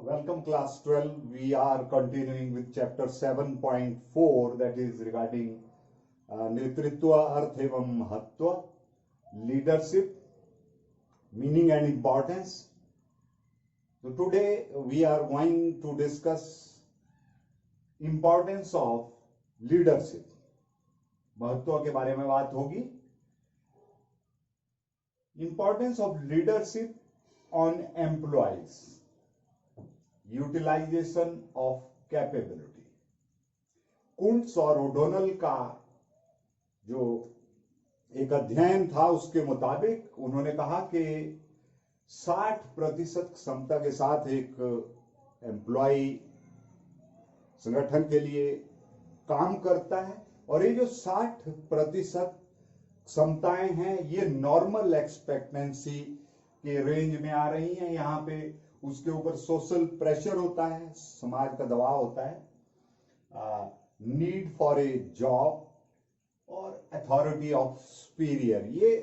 Welcome class 12. We are continuing with chapter 7.4 that is regarding नेतृत्व अर्थ एवं महत्व, leadership, meaning and importance. So today we are going to discuss importance of leadership. महत्व के बारे में बात होगी. Importance of leadership on employees. Utilization of capability. Koontz और ओडोनल का जो एक अध्ययन था उसके मुताबिक उन्होंने कहा कि 60% क्षमता के साथ एक एम्प्लॉय संगठन के लिए काम करता है और ये जो 60% क्षमताएं हैं ये नॉर्मल एक्सपेक्टेंसी के रेंज में आ रही हैं. यहाँ पे उसके ऊपर सोशल प्रेशर होता है, समाज का दबाव होता है, नीड फॉर ए जॉब और अथॉरिटी ऑफ सुपीरियर. ये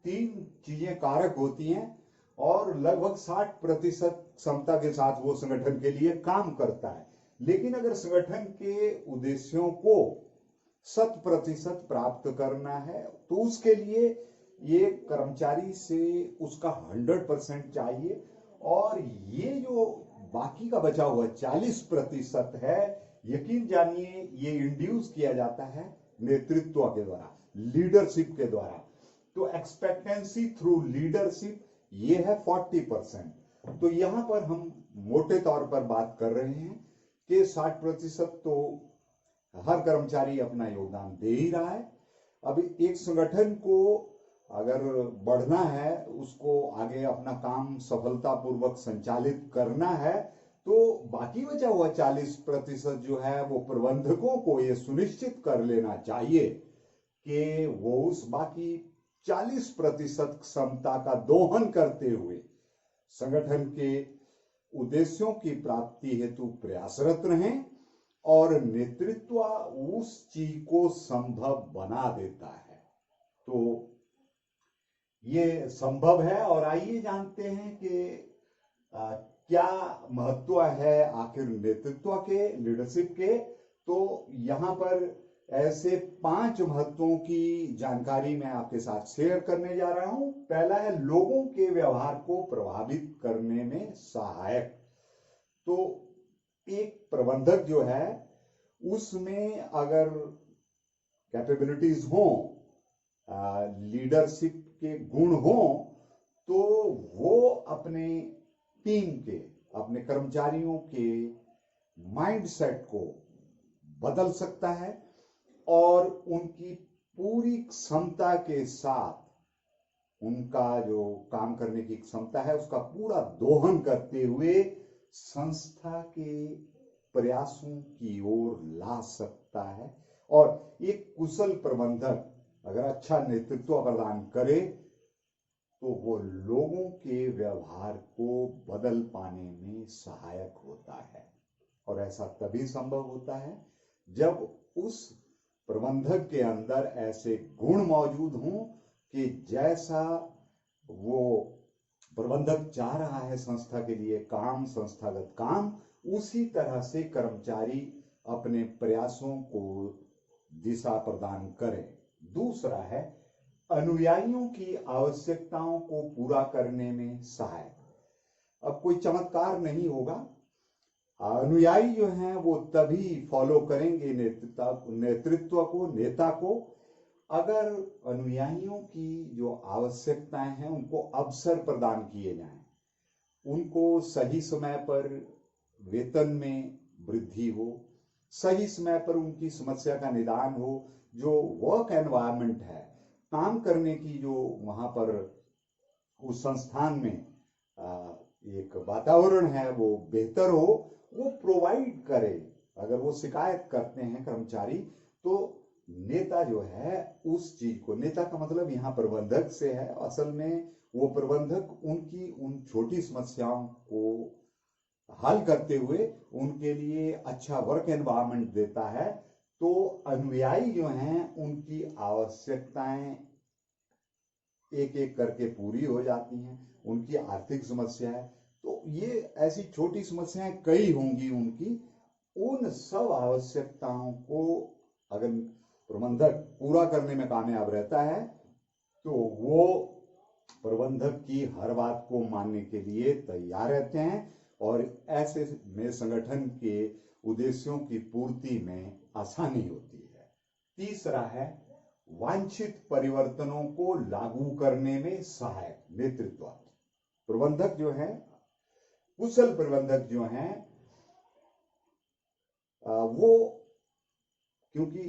तीन चीजें कारक होती हैं और लगभग 60% क्षमता के साथ वो संगठन के लिए काम करता है. लेकिन अगर संगठन के उद्देश्यों को 100% प्राप्त करना है तो उसके लिए ये कर्मचारी से उसका 100% चाहिए और ये जो बाकी का बचा हुआ 40% है, यकीन जानिए ये इंड्यूस किया जाता है नेतृत्व के द्वारा, लीडरशिप के द्वारा. तो एक्सपेक्टेंसी थ्रू लीडरशिप ये है 40%. तो यहां पर हम मोटे तौर पर बात कर रहे हैं कि 60% तो हर कर्मचारी अपना योगदान दे ही रहा है. अभी एक संगठन को अगर बढ़ना है, उसको आगे अपना काम सफलतापूर्वक संचालित करना है तो बाकी बचा हुआ 40% जो है वो प्रबंधकों को ये सुनिश्चित कर लेना चाहिए कि वो उस बाकी 40% क्षमता का दोहन करते हुए संगठन के उद्देश्यों की प्राप्ति हेतु प्रयासरत रहें और नेतृत्व उस चीज को संभव बना देता है. तो ये संभव है और आइए जानते हैं कि क्या महत्व है आखिर नेतृत्व के, लीडरशिप के. तो यहां पर ऐसे 5 महत्वों की जानकारी मैं आपके साथ शेयर करने जा रहा हूं. पहला है लोगों के व्यवहार को प्रभावित करने में सहायक. तो एक प्रबंधक जो है उसमें अगर कैपेबिलिटीज हो, लीडरशिप के गुण हो तो वो अपने टीम के, अपने कर्मचारियों के माइंडसेट को बदल सकता है और उनकी पूरी क्षमता के साथ उनका जो काम करने की क्षमता है उसका पूरा दोहन करते हुए संस्था के प्रयासों की ओर ला सकता है. और एक कुशल प्रबंधक अगर अच्छा नेतृत्व प्रदान करे तो वो लोगों के व्यवहार को बदल पाने में सहायक होता है. और ऐसा तभी संभव होता है जब उस प्रबंधक के अंदर ऐसे गुण मौजूद हों कि जैसा वो प्रबंधक चाह रहा है संस्था के लिए काम, संस्थागत काम, उसी तरह से कर्मचारी अपने प्रयासों को दिशा प्रदान करें. दूसरा है अनुयायियों की आवश्यकताओं को पूरा करने में सहायक. अब कोई चमत्कार नहीं होगा, अनुयायी जो हैं वो तभी फॉलो करेंगे नेतृत्व को, नेता को, अगर अनुयायियों की जो आवश्यकताएं हैं उनको अवसर प्रदान किए जाएं, उनको सही समय पर वेतन में वृद्धि हो, सही समय पर उनकी समस्या का निदान हो, जो वर्क एनवायरनमेंट है, काम करने की जो वहां पर उस संस्थान में एक वातावरण है वो बेहतर हो, वो प्रोवाइड करे. अगर वो शिकायत करते हैं कर्मचारी तो नेता जो है उस चीज को, नेता का मतलब यहाँ प्रबंधक से है, असल में वो प्रबंधक उनकी उन छोटी समस्याओं को हल करते हुए उनके लिए अच्छा वर्क एनवायरनमेंट देता है. तो अनुयायी जो हैं उनकी आवश्यकताएं एक एक करके पूरी हो जाती हैं. उनकी आर्थिक समस्या है तो ये ऐसी छोटी समस्याएं कई होंगी उनकी, उन सब आवश्यकताओं को अगर प्रबंधक पूरा करने में कामयाब रहता है तो वो प्रबंधक की हर बात को मानने के लिए तैयार रहते हैं और ऐसे में संगठन के उद्देश्यों की पूर्ति में आसानी होती है। तीसरा है वांछित परिवर्तनों को लागू करने में सहायक नेतृत्व। प्रबंधक जो है, कुशल प्रबंधक जो हैं, वो क्योंकि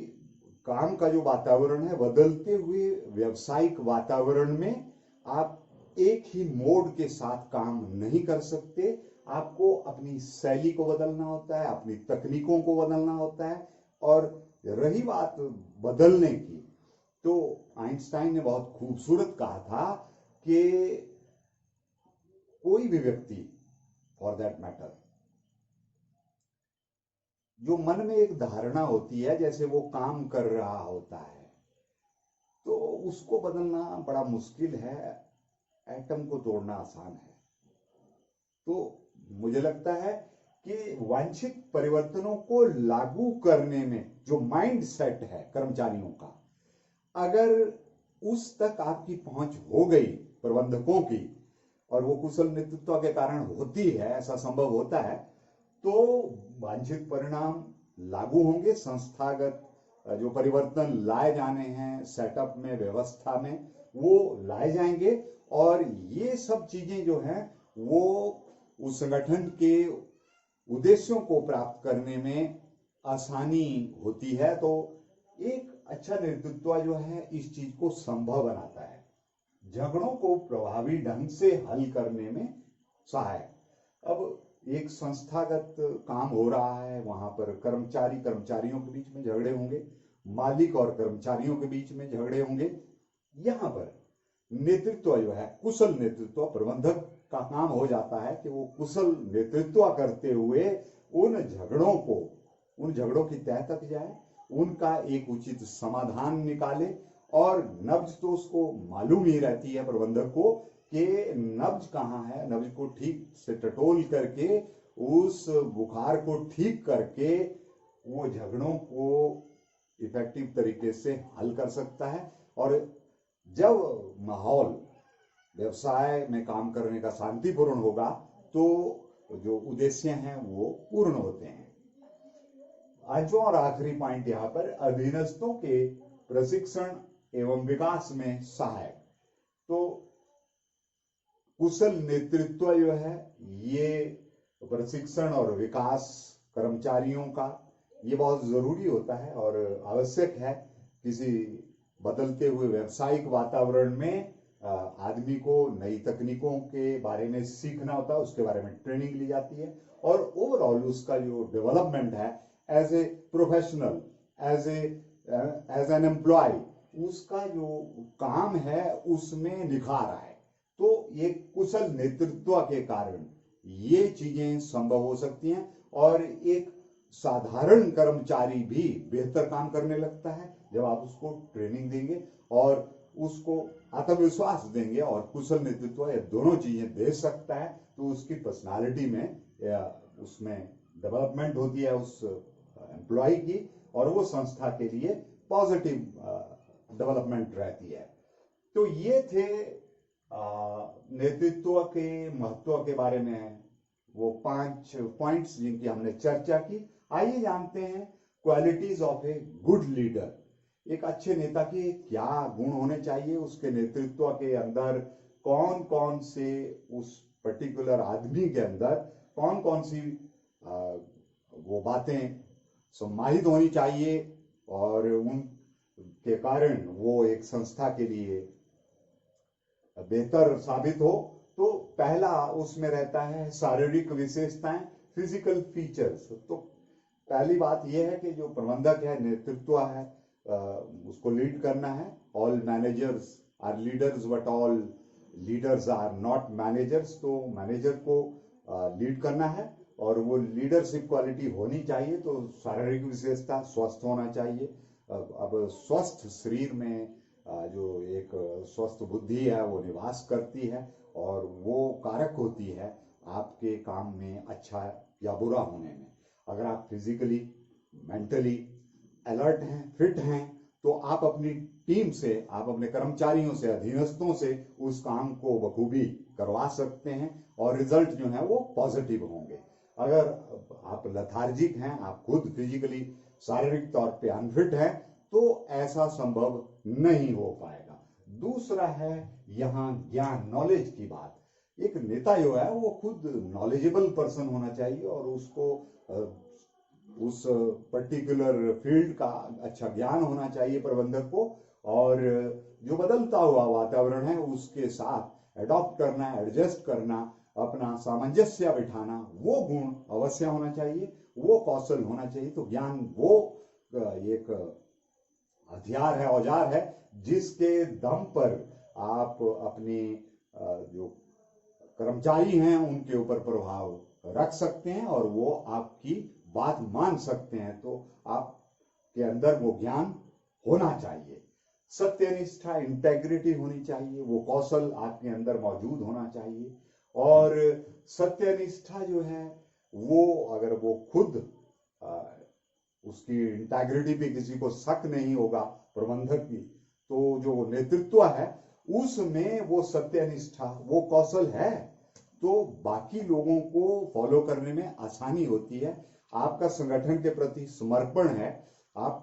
काम का जो वातावरण है, बदलते हुए व्यावसायिक वातावरण में आप एक ही मोड के साथ काम नहीं कर सकते। आपको अपनी शैली को बदलना होता है, अपनी तकनीकों को बदलना होता है। और रही बात बदलने की, तो आइंस्टाइन ने बहुत खूबसूरत कहा था कि कोई भी व्यक्ति फॉर दैट मैटर जो मन में एक धारणा होती है, जैसे वो काम कर रहा होता है, तो उसको बदलना बड़ा मुश्किल है, एटम को तोड़ना आसान है। तो मुझे लगता है कि वांछित परिवर्तनों को लागू करने में जो माइंड सेट है कर्मचारियों का, अगर उस तक आपकी पहुंच हो गई प्रबंधकों की, और वो कुशल नेतृत्व के कारण होती है, ऐसा संभव होता है, तो वांछित परिणाम लागू होंगे। संस्थागत जो परिवर्तन लाए जाने हैं सेटअप में, व्यवस्था में, वो लाए जाएंगे और ये सब चीजें जो हैं वो उस संगठन के उद्देश्यों को प्राप्त करने में आसानी होती है। तो एक अच्छा नेतृत्व जो है इस चीज को संभव बनाता है, झगड़ों को प्रभावी ढंग से हल करने में सहायक। अब एक संस्थागत काम हो रहा है, वहां पर कर्मचारियों के बीच में झगड़े होंगे, मालिक और कर्मचारियों के बीच में झगड़े होंगे। यहां पर नेतृत्व जो है, कुशल नेतृत्व, प्रबंधक का काम हो जाता है कि वो कुशल नेतृत्व करते हुए उन झगड़ों की तह तक जाए, उनका एक उचित समाधान निकाले। और नब्ज तो उसको मालूम ही रहती है प्रबंधक को कि नब्ज कहाँ है, नब्ज को ठीक से टटोल करके, उस बुखार को ठीक करके वो झगड़ों को इफेक्टिव तरीके से हल कर सकता है। और जब माहौल व्यवसाय में काम करने का शांतिपूर्ण होगा तो जो उद्देश्य हैं वो पूर्ण होते हैं। पांचवा और आखिरी पॉइंट यहाँ पर अधीनस्थों के प्रशिक्षण एवं विकास में सहायक। तो कुशल नेतृत्व जो है, ये प्रशिक्षण और विकास कर्मचारियों का ये बहुत जरूरी होता है और आवश्यक है। किसी बदलते हुए व्यावसायिक वातावरण में आदमी को नई तकनीकों के बारे में सीखना होता है, उसके बारे में ट्रेनिंग ली जाती है और ओवरऑल उसका जो डेवलपमेंट है as a professional, as an employ, उसका जो काम है उसमें निखार आए। तो ये कुशल नेतृत्व के कारण ये चीजें संभव हो सकती हैं और एक साधारण कर्मचारी भी बेहतर काम करने लगता है जब आप उसको ट्रेनिंग देंगे और उसको आत्मविश्वास देंगे। और कुशल नेतृत्व ये दोनों चीजें दे सकता है तो उसकी पर्सनालिटी में उसमें डेवलपमेंट होती है उस एम्प्लॉय की, और वो संस्था के लिए पॉजिटिव डेवलपमेंट रहती है। तो ये थे नेतृत्व के महत्व के बारे में वो 5 पॉइंट्स जिनकी हमने चर्चा की। आइए जानते हैं qualities of a good leader. एक अच्छे नेता के क्या गुण होने चाहिए, उसके नेतृत्व के अंदर कौन कौन से, उस पर्टिकुलर आदमी के अंदर कौन कौन सी वो बातें सम्मानित होनी चाहिए और उनके कारण वो एक संस्था के लिए बेहतर साबित हो। तो पहला उसमें रहता है शारीरिक विशेषताएं, फिजिकल फीचर्स। तो पहली बात यह है कि जो प्रबंधक है, नेतृत्व है, उसको लीड करना है। All managers are leaders but all leaders are not managers. तो मैनेजर को लीड करना है और वो लीडरशिप क्वालिटी होनी चाहिए। तो शारीरिक विशेषता, स्वस्थ होना चाहिए। अब स्वस्थ शरीर में जो एक स्वस्थ बुद्धि है वो निवास करती है और वो कारक होती है आपके काम में अच्छा या बुरा होने में। अगर आप फिजिकली, मेंटली अलर्ट हैं, फिट हैं, तो आप अपनी टीम से, आप अपने कर्मचारियों से, अधीनस्थों से उस काम को बखूबी करवा सकते हैं और रिजल्ट जो है वो पॉजिटिव होंगे। अगर आप लेथार्जिक हैं, आप खुद फिजिकली, शारीरिक तौर पे अनफिट हैं, तो ऐसा संभव नहीं हो पाएगा। दूसरा है यहाँ ज्ञान, नॉलेज की बात। एक नेता जो है वो खुद नॉलेजेबल पर्सन होना चाहिए और उसको उस पर्टिकुलर फील्ड का अच्छा ज्ञान होना चाहिए प्रबंधक को, और जो बदलता हुआ वातावरण है उसके साथ अडॉप्ट करना, एडजस्ट करना, अपना सामंजस्य बिठाना, वो गुण अवश्य होना चाहिए, वो कौशल होना चाहिए। तो ज्ञान वो एक हथियार है, औजार है, जिसके दम पर आप अपने जो कर्मचारी हैं उनके ऊपर प्रभाव रख सकते हैं और वो आपकी बात मान सकते हैं। तो आपके अंदर वो ज्ञान होना चाहिए, सत्यनिष्ठा, इंटेग्रिटी होनी चाहिए, वो कौशल आपके अंदर मौजूद होना चाहिए। और सत्यनिष्ठा जो है वो, अगर वो खुद उसकी इंटेग्रिटी पे किसी को शक नहीं होगा प्रबंधक की, तो जो नेतृत्व है उसमें वो सत्यनिष्ठा, वो कौशल है, तो बाकी लोगों को फॉलो करने में आसानी होती है। आपका संगठन के प्रति समर्पण है, आप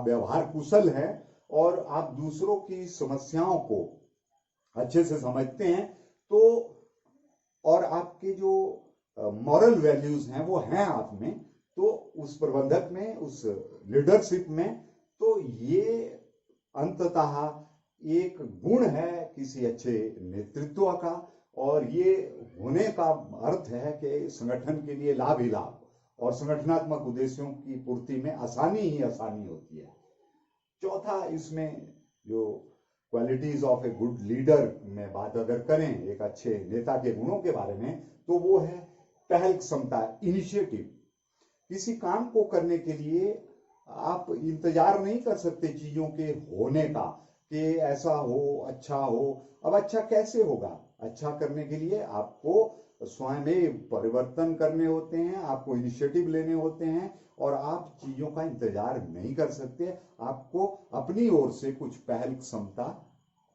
व्यवहार कुशल है और आप दूसरों की समस्याओं को अच्छे से समझते हैं, तो और आपके जो मॉरल वैल्यूज हैं वो हैं आप में, तो उस प्रबंधक में, उस लीडरशिप में, तो ये अंततः एक गुण है किसी अच्छे नेतृत्व का। और ये होने का अर्थ है कि संगठन के लिए लाभ ही लाभ और संगठनात्मक उद्देश्यों की पूर्ति में आसानी ही आसानी होती है। चौथा, इसमें जो qualities of a good leader में बात अगर करें एक अच्छे नेता के गुणों के बारे में, तो वो है पहल क्षमता, इनिशिएटिव। किसी काम को करने के लिए आप इंतजार नहीं कर सकते चीजों के होने का, कि ऐसा हो, अच्छा हो। अब अच्छा कैसे होगा? अच्छा करने के लिए आपको स्वयं परिवर्तन करने होते हैं, आपको इनिशिएटिव लेने होते हैं, और आप चीजों का इंतजार नहीं कर सकते। आपको अपनी ओर से कुछ पहल क्षमता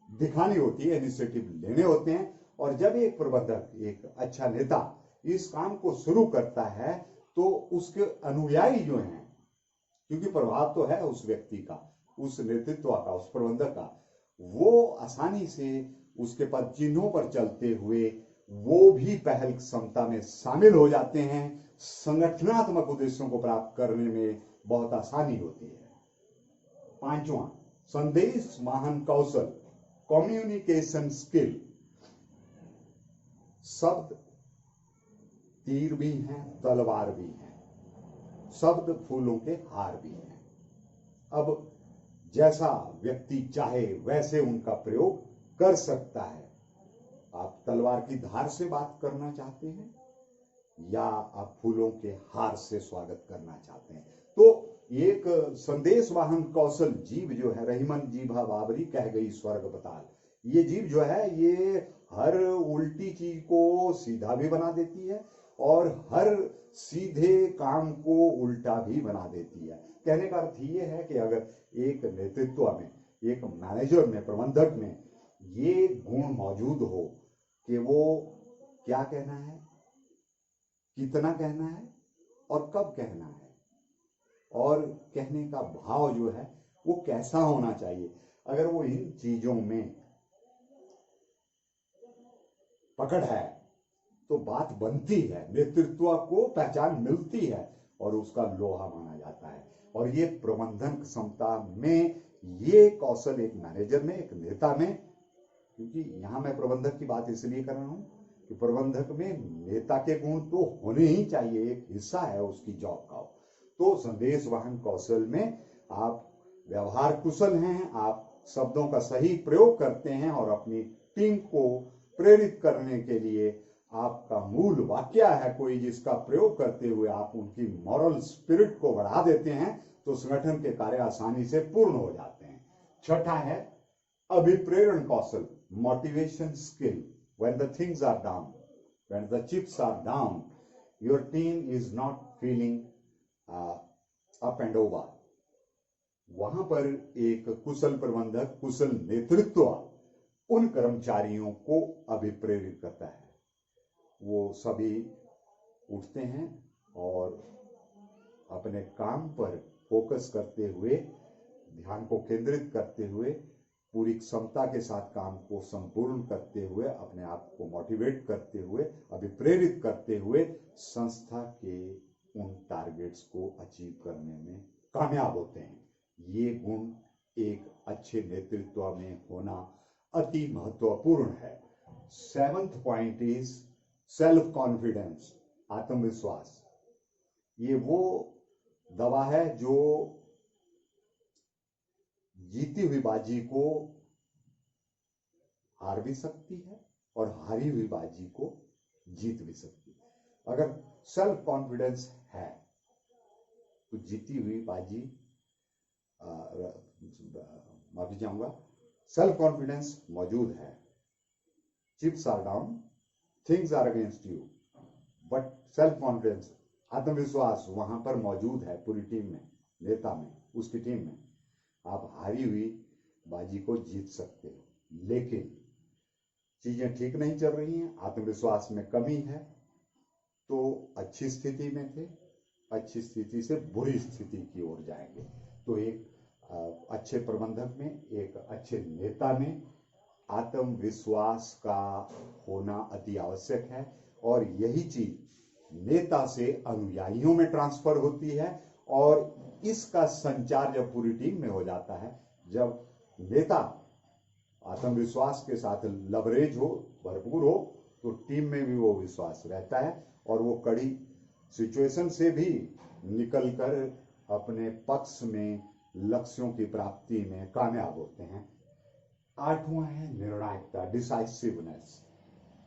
दिखानी होती है, इनिशिएटिव लेने होते हैं। और जब एक प्रबंधक, एक अच्छा नेता इस काम को शुरू करता है, तो उसके अनुयायी जो हैं, क्योंकि प्रभाव तो है उस व्यक्ति का, उस नेतृत्व का, उस प्रबंधक का, वो आसानी से उसके पद चिन्हों पर चलते हुए वो भी पहल क्षमता में शामिल हो जाते हैं। संगठनात्मक उद्देश्यों को प्राप्त करने में बहुत आसानी होती है। पांचवा, संदेश वाहन कौशल, कम्युनिकेशन स्किल। शब्द तीर भी हैं, तलवार भी हैं, शब्द फूलों के हार भी हैं। अब जैसा व्यक्ति चाहे वैसे उनका प्रयोग कर सकता है। आप तलवार की धार से बात करना चाहते हैं या आप फूलों के हार से स्वागत करना चाहते हैं। तो एक संदेश वाहन कौशल जीव जो है, रहीमन जीभा बाबरी कह गई स्वर्ग बताल। ये जीव जो है ये हर उल्टी चीज को सीधा भी बना देती है और हर सीधे काम को उल्टा भी बना देती है। कहने का अर्थ ये है कि अगर एक नेतृत्व में, एक मैनेजर में, प्रबंधक में ये गुण मौजूद हो कि वो क्या कहना है, कितना कहना है और कब कहना है, और कहने का भाव जो है वो कैसा होना चाहिए, अगर वो इन चीजों में पकड़ है तो बात बनती है, नेतृत्व को पहचान मिलती है और उसका लोहा माना जाता है। और ये प्रबंधन क्षमता में ये कौशल एक मैनेजर में, एक नेता में, क्योंकि यहां मैं प्रबंधक की बात इसलिए कर रहा हूं कि प्रबंधक में नेता के गुण तो होने ही चाहिए, एक हिस्सा है उसकी जॉब का। तो संदेश वाहन कौशल में आप व्यवहार कुशल हैं, आप शब्दों का सही प्रयोग करते हैं और अपनी टीम को प्रेरित करने के लिए आपका मूल वाक्य है कोई जिसका प्रयोग करते हुए आप उनकी मॉरल स्पिरिट को बढ़ा देते हैं, तो संगठन के कार्य आसानी से पूर्ण हो जाते हैं। छठा है अभिप्रेरण कौशल, motivation skill, when the things are down. when the chips are down, your team is not feeling up and over. वहां पर एक कुशल प्रबंधक, कुशल नेतृत्व उन कर्मचारियों को अभिप्रेरित करता है। वो सभी उठते हैं और अपने काम पर फोकस करते हुए, ध्यान को केंद्रित करते हुए, पूरी क्षमता के साथ काम को संपूर्ण करते हुए, अपने आप को मोटिवेट करते हुए, अभिप्रेरित करते हुए संस्था के उन टारगेट्स को अचीव करने में कामयाब होते हैं। ये गुण एक अच्छे नेतृत्व में होना अति महत्वपूर्ण है। 7th point is self confidence, आत्मविश्वास। ये वो दवा है जो जीती हुई बाजी को हार भी सकती है और हारी हुई बाजी को जीत भी सकती है। अगर सेल्फ कॉन्फिडेंस है तो जीती हुई बाजी, माफी चाहूंगा, सेल्फ कॉन्फिडेंस मौजूद है, chips are down, things are against you, but self confidence, आत्मविश्वास वहां पर मौजूद है पूरी टीम में, नेता में, उसकी टीम में। आप हारी हुई बाजी को जीत सकते हो। लेकिन चीजें ठीक नहीं चल रही हैं, आत्मविश्वास में कमी है, तो अच्छी स्थिति में थे, अच्छी स्थिति से बुरी स्थिति की ओर जाएंगे। तो एक अच्छे प्रबंधक में, एक अच्छे नेता में आत्मविश्वास का होना अति आवश्यक है। और यही चीज नेता से अनुयायियों में ट्रांसफर होती है और इसका संचार जब पूरी टीम में हो जाता है, जब नेता आत्मविश्वास के साथ लवरेज हो, भरपूर हो, तो टीम में भी वो विश्वास रहता है और वो कड़ी सिचुएशन से भी निकलकर अपने पक्ष में लक्ष्यों की प्राप्ति में कामयाब होते हैं। 8वां है निर्णायकता, डिसाइसिवनेस।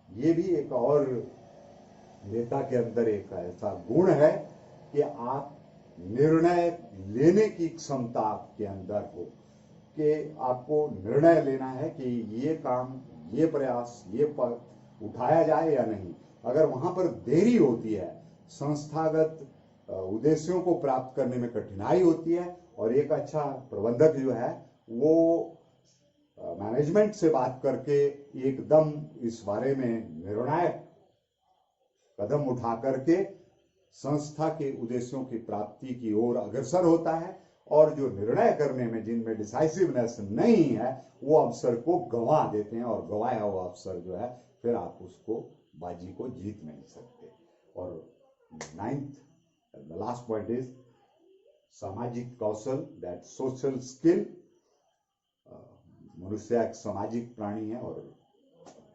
ये भी एक और नेता के अंदर एक ऐसा गुण है कि आप निर्णय लेने की क्षमता आपके अंदर हो, कि आपको निर्णय लेना है कि ये काम, ये प्रयास, ये पद उठाया जाए या नहीं। अगर वहां पर देरी होती है, संस्थागत उद्देश्यों को प्राप्त करने में कठिनाई होती है और एक अच्छा प्रबंधक जो है वो मैनेजमेंट से बात करके एकदम इस बारे में निर्णायक कदम उठा करके संस्था के उद्देश्यों की प्राप्ति की ओर अग्रसर होता है। और जो निर्णय करने में जिनमें डिसाइसिवनेस नहीं है, वो अवसर को गंवा देते हैं और गंवाया हुआ अवसर जो है फिर आप उसको, बाजी को जीत नहीं सकते। और 9th, the last point is सामाजिक कौशल, दैट सोशल स्किल। मनुष्य एक सामाजिक प्राणी है और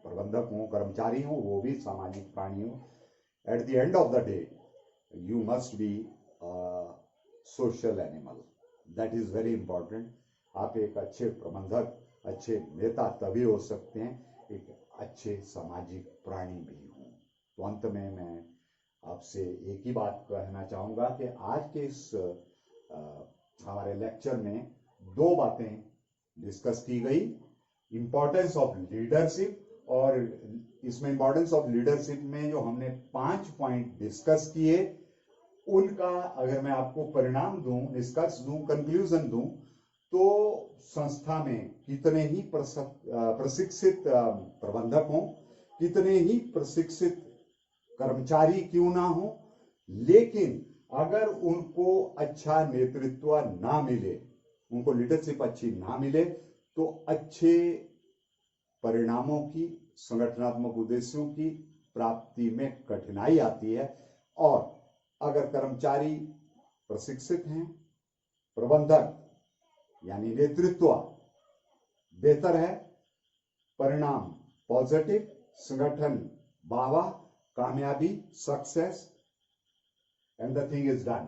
प्रबंधक हो, कर्मचारी हो, वो भी सामाजिक प्राणी हो। At the end of the day you must be social animal, that is very important. आप एक अच्छे प्रबंधक, अच्छे नेता तभी हो सकते हैं एक अच्छे सामाजिक प्राणी भी हों। तो अंत में मैं आपसे एक ही बात कहना चाहूंगा कि आज के इस हमारे लेक्चर में 2 बातें डिस्कस की गई। इंपॉर्टेंस ऑफ लीडरशिप, और इसमें इंपॉर्टेंस ऑफ लीडरशिप में जो हमने 5 पॉइंट डिस्कस किए, उनका अगर मैं आपको परिणाम दूं, निष्कर्ष दूं, कंक्लूजन दूं, तो संस्था में कितने ही प्रशिक्षित प्रबंधक हों, कितने ही प्रशिक्षित कर्मचारी क्यों ना हो, लेकिन अगर उनको अच्छा नेतृत्व ना मिले, उनको लीडरशिप अच्छी ना मिले, तो अच्छे परिणामों की, संगठनात्मक उद्देश्यों की प्राप्ति में कठिनाई आती है। और अगर कर्मचारी प्रशिक्षित हैं, प्रबंधक यानी नेतृत्व बेहतर है, परिणाम पॉजिटिव, संगठन वाहवाह, कामयाबी, success, and the thing is done.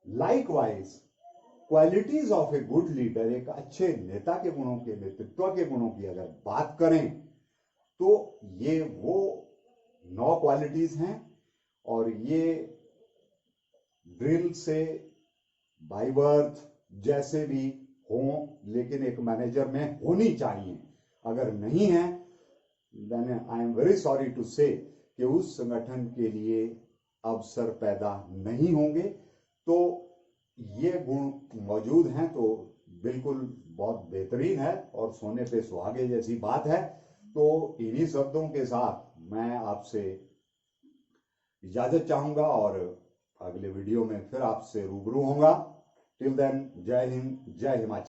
Likewise, qualities of a good leader, एक अच्छे नेता के गुणों के, नेतृत्व के गुणों की अगर बात करें, तो ये वो 9 क्वालिटीज हैं और ये ड्रिल से, बाय बर्थ जैसे भी हों, लेकिन एक मैनेजर में होनी चाहिए। अगर नहीं है, then I am very sorry to say कि उस संगठन के लिए अवसर पैदा नहीं होंगे। तो ये गुण मौजूद हैं तो बिल्कुल बहुत बेहतरीन है और सोने पे सुहागे जैसी बात है। तो इन्हीं शब्दों के साथ मैं आपसे इजाजत चाहूंगा और अगले वीडियो में फिर आपसे रूबरू होऊंगा। टिल देन, जय हिंद, जय हिमाचल।